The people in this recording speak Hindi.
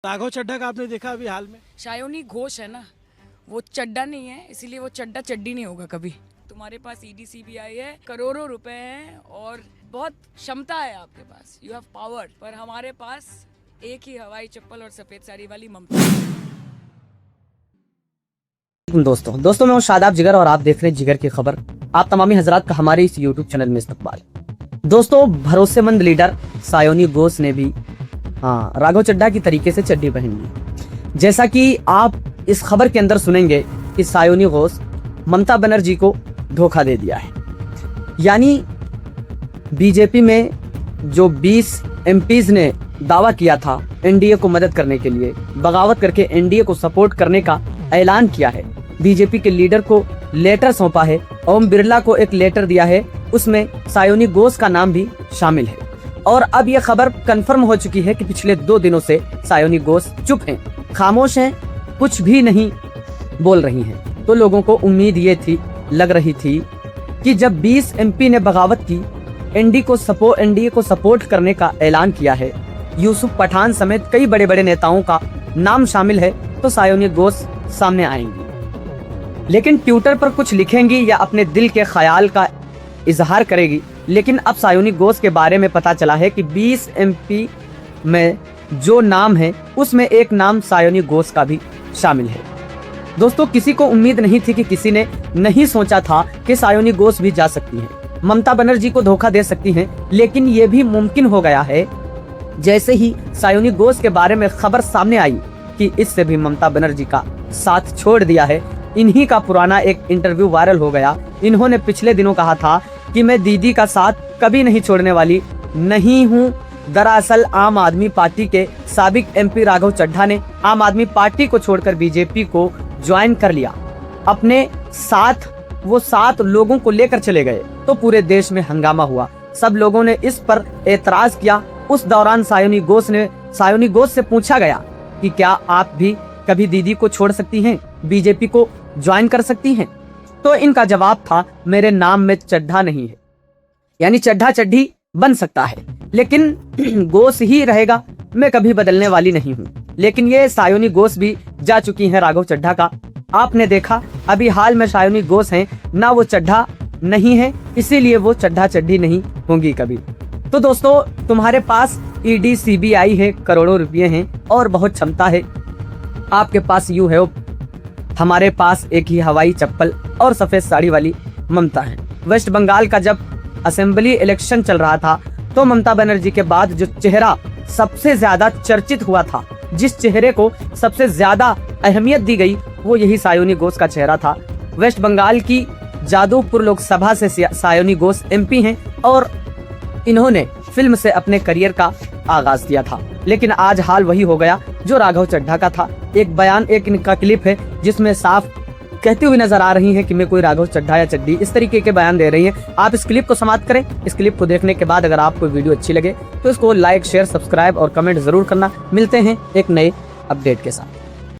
राघव चड्ढा का आपने देखा अभी हाल में? सायोनी घोष है ना, वो चड्ढा नहीं है, इसीलिए वो चड्ढा चड्डी नहीं होगा कभी। तुम्हारे पास ईडी सीबीआई है, करोड़ों रुपए हैं और बहुत क्षमता है आपके पास, यू हैव पावर। पर हमारे पास एक ही हवाई चप्पल और सफेद साड़ी वाली ममता। दोस्तों मैं हूं शादाब जिगर और आप देख रहे हैं जिगर की खबर। आप तमामी हजरात का हमारे इस यूट्यूब चैनल में इस्तकबाल। दोस्तों भरोसेमंद लीडर सायोनी घोष ने भी राघव चड्ढा की तरीके से चड्डी पहन ली। जैसा कि आप इस खबर के अंदर सुनेंगे कि सायोनी घोष ममता बनर्जी को धोखा दे दिया है। यानी बीजेपी में जो 20 एमपीज ने दावा किया था एनडीए को मदद करने के लिए, बगावत करके एनडीए को सपोर्ट करने का ऐलान किया है। बीजेपी के लीडर को लेटर सौंपा है, ओम बिरला को एक लेटर दिया है, उसमें सायोनी घोष का नाम भी शामिल है। और अब यह खबर कंफर्म हो चुकी है कि पिछले 2 दिनों से सायोनी घोष चुप हैं, खामोश हैं, कुछ भी नहीं बोल रही हैं। तो लोगों को उम्मीद ये थी, लग रही थी कि जब 20 एमपी ने बगावत की, एनडीए को सपोर्ट करने का ऐलान किया है, यूसुफ पठान समेत कई बड़े बड़े नेताओं का नाम शामिल है, तो सायोनी घोष सामने आएंगी, लेकिन ट्विटर पर कुछ लिखेंगी या अपने दिल के ख्याल का इजहार करेगी। लेकिन अब सायोनी घोष के बारे में पता चला है कि 20 एमपी में जो नाम है उसमें एक नाम सायोनी घोष का भी शामिल है। दोस्तों किसी को उम्मीद नहीं थी, कि किसी ने नहीं सोचा था कि सायोनी घोष भी जा सकती हैं, ममता बनर्जी को धोखा दे सकती हैं, लेकिन ये भी मुमकिन हो गया है जैसे ही सायोनी घोष के बारे में खबर सामने आई कि इससे भी ममता बनर्जी का साथ छोड़ दिया है। इन्हीं का पुराना एक इंटरव्यू वायरल हो गया। इन्होंने पिछले दिनों कहा था कि मैं दीदी का साथ कभी नहीं छोड़ने वाली नहीं हूँ। दरअसल आम आदमी पार्टी के साबिक एमपी राघव चड्ढा ने आम आदमी पार्टी को छोड़कर बीजेपी को ज्वाइन कर लिया। अपने साथ वो 7 लोगों को लेकर चले गए, तो पूरे देश में हंगामा हुआ, सब लोगों ने इस पर एतराज किया। उस दौरान सायोनी घोष से पूछा गया कि क्या आप भी कभी दीदी को छोड़ सकती हैं, बीजेपी को ज्वाइन कर सकती हैं? तो इनका जवाब था, मेरे नाम में चड्ढा नहीं है। यानी चड्ढा चड्ढी बन सकता है, लेकिन घोष ही रहेगा, मैं कभी बदलने वाली नहीं हूँ। लेकिन ये सायोनी घोष भी जा चुकी हैं राघव चड्ढा का। आपने देखा अभी हाल में सायोनी घोष हैं ना, वो चड्ढा नहीं है, इसीलिए वो चड्ढा चड्ढी नहीं होंगी कभी। तो दोस्तों तुम्हारे पास ईडी सीबीआई है, करोड़ों रुपये हैं और बहुत क्षमता है, आपके पास यू है, हमारे पास एक ही हवाई चप्पल और सफेद साड़ी वाली ममता है। वेस्ट बंगाल का जब असेंबली इलेक्शन चल रहा था, तो ममता बनर्जी के बाद जो चेहरा सबसे ज्यादा चर्चित हुआ था, जिस चेहरे को सबसे ज्यादा अहमियत दी गई, वो यही सायोनी घोष का चेहरा था। वेस्ट बंगाल की जादवपुर लोकसभा से सायोनी घोष एमपी हैं और इन्होंने फिल्म से अपने करियर का आगाज किया था। लेकिन आज हाल वही हो गया जो राघव चड्ढा का था। एक बयान, एक इनका क्लिप है जिसमें साफ कहती हुई नजर आ रही हैं कि मैं कोई राघव चड्ढा या चड्ढी, इस तरीके के बयान दे रही हैं। आप इस क्लिप को समाप्त करें। इस क्लिप को देखने के बाद अगर आपको वीडियो अच्छी लगे तो इसको लाइक, शेयर, सब्सक्राइब और कमेंट जरूर करना। मिलते हैं एक नए अपडेट के साथ।